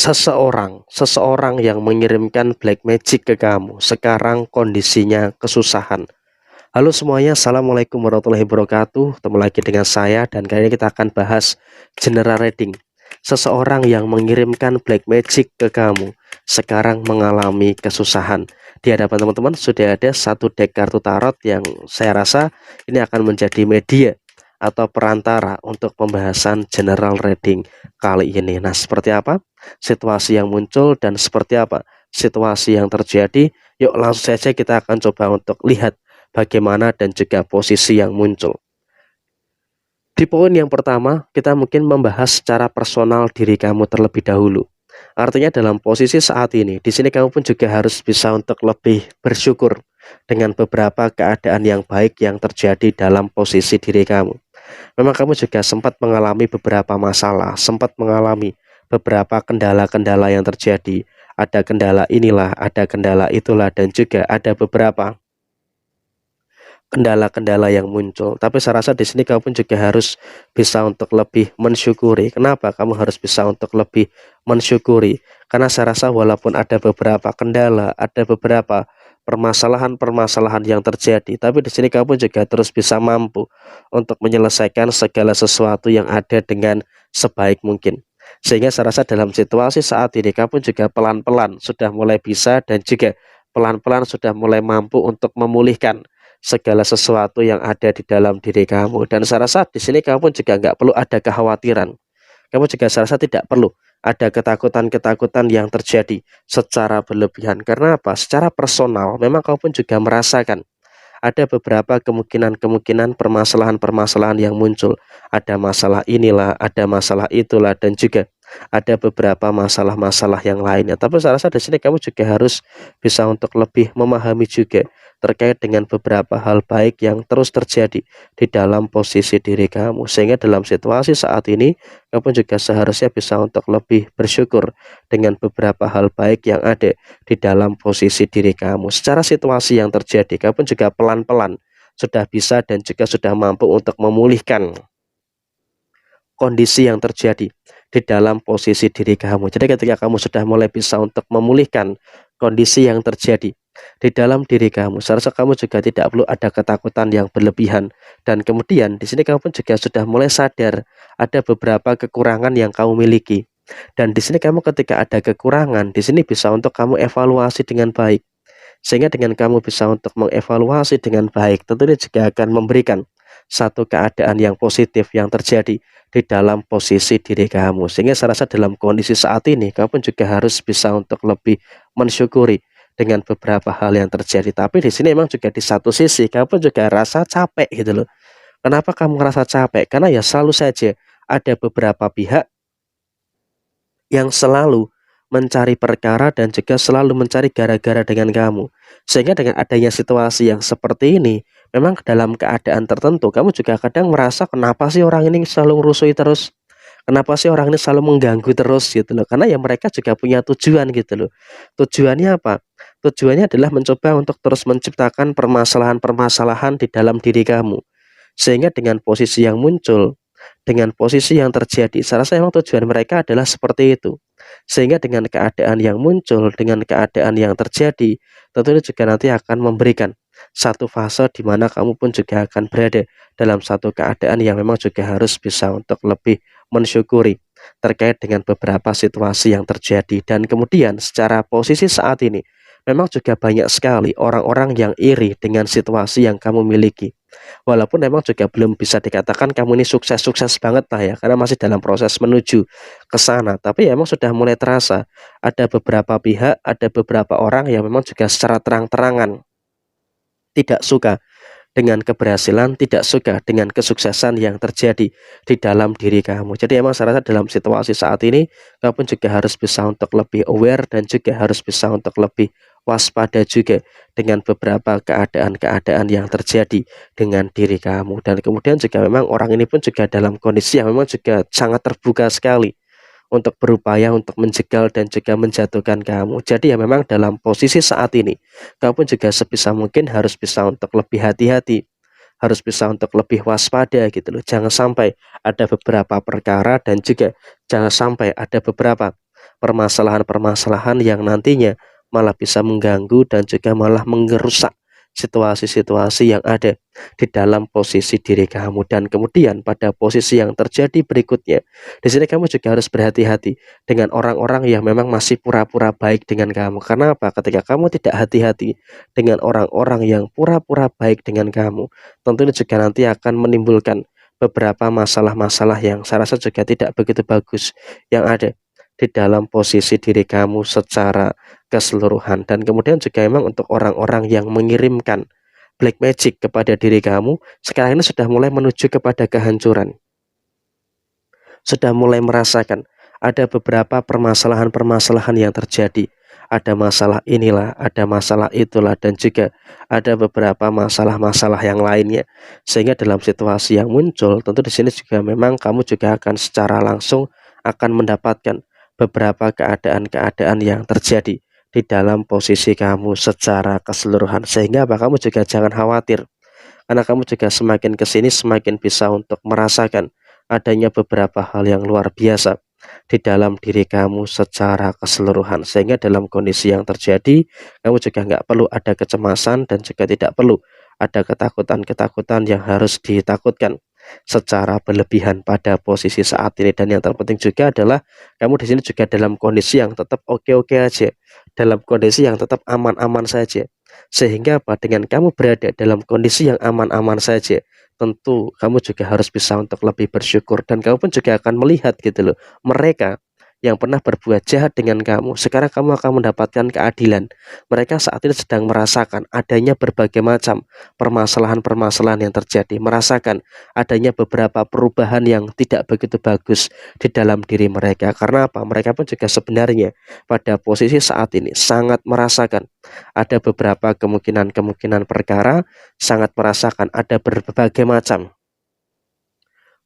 Seseorang yang mengirimkan black magic ke kamu, sekarang kondisinya kesusahan. Halo semuanya, assalamualaikum warahmatullahi wabarakatuh. Ketemu lagi dengan saya dan kali ini kita akan bahas general reading. Seseorang yang mengirimkan black magic ke kamu, sekarang mengalami kesusahan. Di hadapan teman-teman sudah ada satu deck kartu tarot yang saya rasa ini akan menjadi media atau perantara untuk pembahasan general reading kali ini. Nah, seperti apa situasi yang muncul dan seperti apa situasi yang terjadi? Yuk langsung saja kita akan coba untuk lihat bagaimana dan juga posisi yang muncul. Di poin yang pertama, kita mungkin membahas secara personal diri kamu terlebih dahulu. Artinya dalam posisi saat ini, di sini kamu pun juga harus bisa untuk lebih bersyukur dengan beberapa keadaan yang baik yang terjadi dalam posisi diri kamu. Memang kamu juga sempat mengalami beberapa masalah, sempat mengalami beberapa kendala-kendala yang terjadi. Ada kendala inilah, ada kendala itulah, dan juga ada beberapa kendala-kendala yang muncul. Tapi saya rasa di sini kamu pun juga harus bisa untuk lebih mensyukuri. Kenapa? Kamu harus bisa untuk lebih mensyukuri. Karena saya rasa walaupun ada beberapa kendala, ada beberapa permasalahan-permasalahan yang terjadi, tapi di sini kamu juga terus bisa mampu untuk menyelesaikan segala sesuatu yang ada dengan sebaik mungkin. Sehingga saya rasa dalam situasi saat ini kamu juga pelan-pelan sudah mulai bisa dan juga pelan-pelan sudah mulai mampu untuk memulihkan segala sesuatu yang ada di dalam diri kamu. Dan saya rasa di sini kamu pun juga nggak perlu ada kekhawatiran. Kamu juga saya rasa tidak perlu ada ketakutan-ketakutan yang terjadi secara berlebihan. Karena apa? Secara personal memang kamu pun juga merasakan ada beberapa kemungkinan-kemungkinan permasalahan-permasalahan yang muncul. Ada masalah inilah, ada masalah itulah, dan juga ada beberapa masalah-masalah yang lainnya. Tapi saya rasa di sini kamu juga harus bisa untuk lebih memahami juga terkait dengan beberapa hal baik yang terus terjadi di dalam posisi diri kamu. Sehingga dalam situasi saat ini, kamu juga seharusnya bisa untuk lebih bersyukur dengan beberapa hal baik yang ada di dalam posisi diri kamu. Secara situasi yang terjadi, kamu juga pelan-pelan sudah bisa dan juga sudah mampu untuk memulihkan kondisi yang terjadi di dalam posisi diri kamu. Jadi ketika kamu sudah mulai bisa untuk memulihkan kondisi yang terjadi di dalam diri kamu, seharusnya kamu juga tidak perlu ada ketakutan yang berlebihan. Dan kemudian di sini kamu pun juga sudah mulai sadar ada beberapa kekurangan yang kamu miliki. Dan di sini kamu ketika ada kekurangan, di sini bisa untuk kamu evaluasi dengan baik. Sehingga dengan kamu bisa untuk mengevaluasi dengan baik, tentunya juga akan memberikan satu keadaan yang positif yang terjadi di dalam posisi diri kamu. Sehingga saya rasa dalam kondisi saat ini, kamu pun juga harus bisa untuk lebih mensyukuri dengan beberapa hal yang terjadi. Tapi di sini memang juga di satu sisi, kamu pun juga rasa capek gitu loh. Kenapa kamu merasa capek? Karena ya selalu saja ada beberapa pihak yang selalu mencari perkara dan juga selalu mencari gara-gara dengan kamu. Sehingga dengan adanya situasi yang seperti ini, memang dalam keadaan tertentu kamu juga kadang merasa kenapa sih orang ini selalu ngerusui terus? Kenapa sih orang ini selalu mengganggu terus gitu loh? Karena ya mereka juga punya tujuan gitu loh. Tujuannya apa? Tujuannya adalah mencoba untuk terus menciptakan permasalahan-permasalahan di dalam diri kamu. Sehingga dengan posisi yang muncul, dengan posisi yang terjadi, saya rasa memang tujuan mereka adalah seperti itu. Sehingga dengan keadaan yang muncul, dengan keadaan yang terjadi, tentunya juga nanti akan memberikan satu fase di mana kamu pun juga akan berada dalam satu keadaan yang memang juga harus bisa untuk lebih mensyukuri terkait dengan beberapa situasi yang terjadi. Dan kemudian secara posisi saat ini, memang juga banyak sekali orang-orang yang iri dengan situasi yang kamu miliki. Walaupun memang juga belum bisa dikatakan kamu ini sukses-sukses banget lah ya, karena masih dalam proses menuju ke sana. Tapi ya memang sudah mulai terasa ada beberapa pihak, ada beberapa orang yang memang juga secara terang-terangan tidak suka dengan keberhasilan, tidak suka dengan kesuksesan yang terjadi di dalam diri kamu. Jadi emang saya rasa dalam situasi saat ini, kamu pun juga harus bisa untuk lebih aware dan juga harus bisa untuk lebih waspada juga dengan beberapa keadaan-keadaan yang terjadi dengan diri kamu. Dan kemudian juga memang orang ini pun juga dalam kondisi yang memang juga sangat terbuka sekali untuk berupaya untuk menjegal dan juga menjatuhkan kamu. Jadi ya memang dalam posisi saat ini, kamu pun juga sebisa mungkin harus bisa untuk lebih hati-hati, harus bisa untuk lebih waspada gitu loh. Jangan sampai ada beberapa perkara dan juga jangan sampai ada beberapa permasalahan-permasalahan yang nantinya malah bisa mengganggu dan juga malah mengerusak situasi-situasi yang ada di dalam posisi diri kamu. Dan kemudian pada posisi yang terjadi berikutnya, di sini kamu juga harus berhati-hati dengan orang-orang yang memang masih pura-pura baik dengan kamu. Karena apa? Ketika kamu tidak hati-hati dengan orang-orang yang pura-pura baik dengan kamu, tentunya juga nanti akan menimbulkan beberapa masalah-masalah yang saya rasa juga tidak begitu bagus yang ada di dalam posisi diri kamu secara keseluruhan. Dan kemudian juga memang untuk orang-orang yang mengirimkan black magic kepada diri kamu, sekarang ini sudah mulai menuju kepada kehancuran. Sudah mulai merasakan ada beberapa permasalahan-permasalahan yang terjadi. Ada masalah inilah, ada masalah itulah, dan juga ada beberapa masalah-masalah yang lainnya. Sehingga dalam situasi yang muncul, tentu di sini juga memang kamu juga akan secara langsung akan mendapatkan beberapa keadaan-keadaan yang terjadi di dalam posisi kamu secara keseluruhan. Sehingga apa, kamu juga jangan khawatir, karena kamu juga semakin kesini semakin bisa untuk merasakan adanya beberapa hal yang luar biasa di dalam diri kamu secara keseluruhan. Sehingga dalam kondisi yang terjadi, kamu juga nggak perlu ada kecemasan dan juga tidak perlu ada ketakutan-ketakutan yang harus ditakutkan secara berlebihan pada posisi saat ini. Dan yang terpenting juga adalah kamu di sini juga dalam kondisi yang tetap oke-oke aja, dalam kondisi yang tetap aman-aman saja. Sehingga apa, dengan kamu berada dalam kondisi yang aman-aman saja, tentu kamu juga harus bisa untuk lebih bersyukur. Dan kamu pun juga akan melihat gitu loh, mereka yang pernah berbuat jahat dengan kamu, sekarang kamu akan mendapatkan keadilan. Mereka saat ini sedang merasakan adanya berbagai macam permasalahan-permasalahan yang terjadi, merasakan adanya beberapa perubahan yang tidak begitu bagus di dalam diri mereka. Karena apa? Mereka pun juga sebenarnya pada posisi saat ini sangat merasakan ada beberapa kemungkinan-kemungkinan perkara, sangat merasakan ada berbagai macam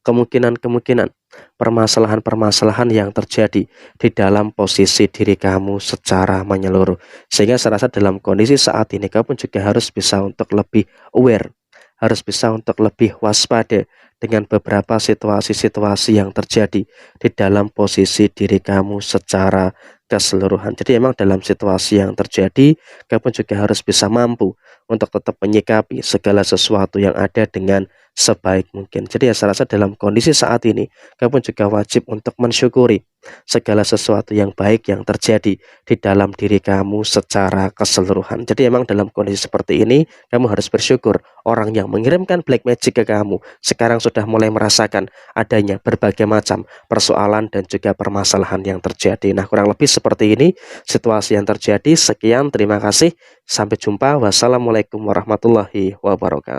kemungkinan-kemungkinan permasalahan-permasalahan yang terjadi di dalam posisi diri kamu secara menyeluruh. Sehingga saya rasa dalam kondisi saat ini kamu pun juga harus bisa untuk lebih aware, harus bisa untuk lebih waspada dengan beberapa situasi-situasi yang terjadi di dalam posisi diri kamu secara keseluruhan. Jadi memang dalam situasi yang terjadi, kamu juga harus bisa mampu untuk tetap menyikapi segala sesuatu yang ada dengan sebaik mungkin. Jadi ya saya rasa dalam kondisi saat ini, kamu juga wajib untuk mensyukuri segala sesuatu yang baik yang terjadi di dalam diri kamu secara keseluruhan. Jadi emang dalam kondisi seperti ini, kamu harus bersyukur orang yang mengirimkan black magic ke kamu sekarang sudah mulai merasakan adanya berbagai macam persoalan dan juga permasalahan yang terjadi. Nah, kurang lebih seperti ini situasi yang terjadi. Sekian, terima kasih. Sampai jumpa. Wassalamualaikum warahmatullahi wabarakatuh.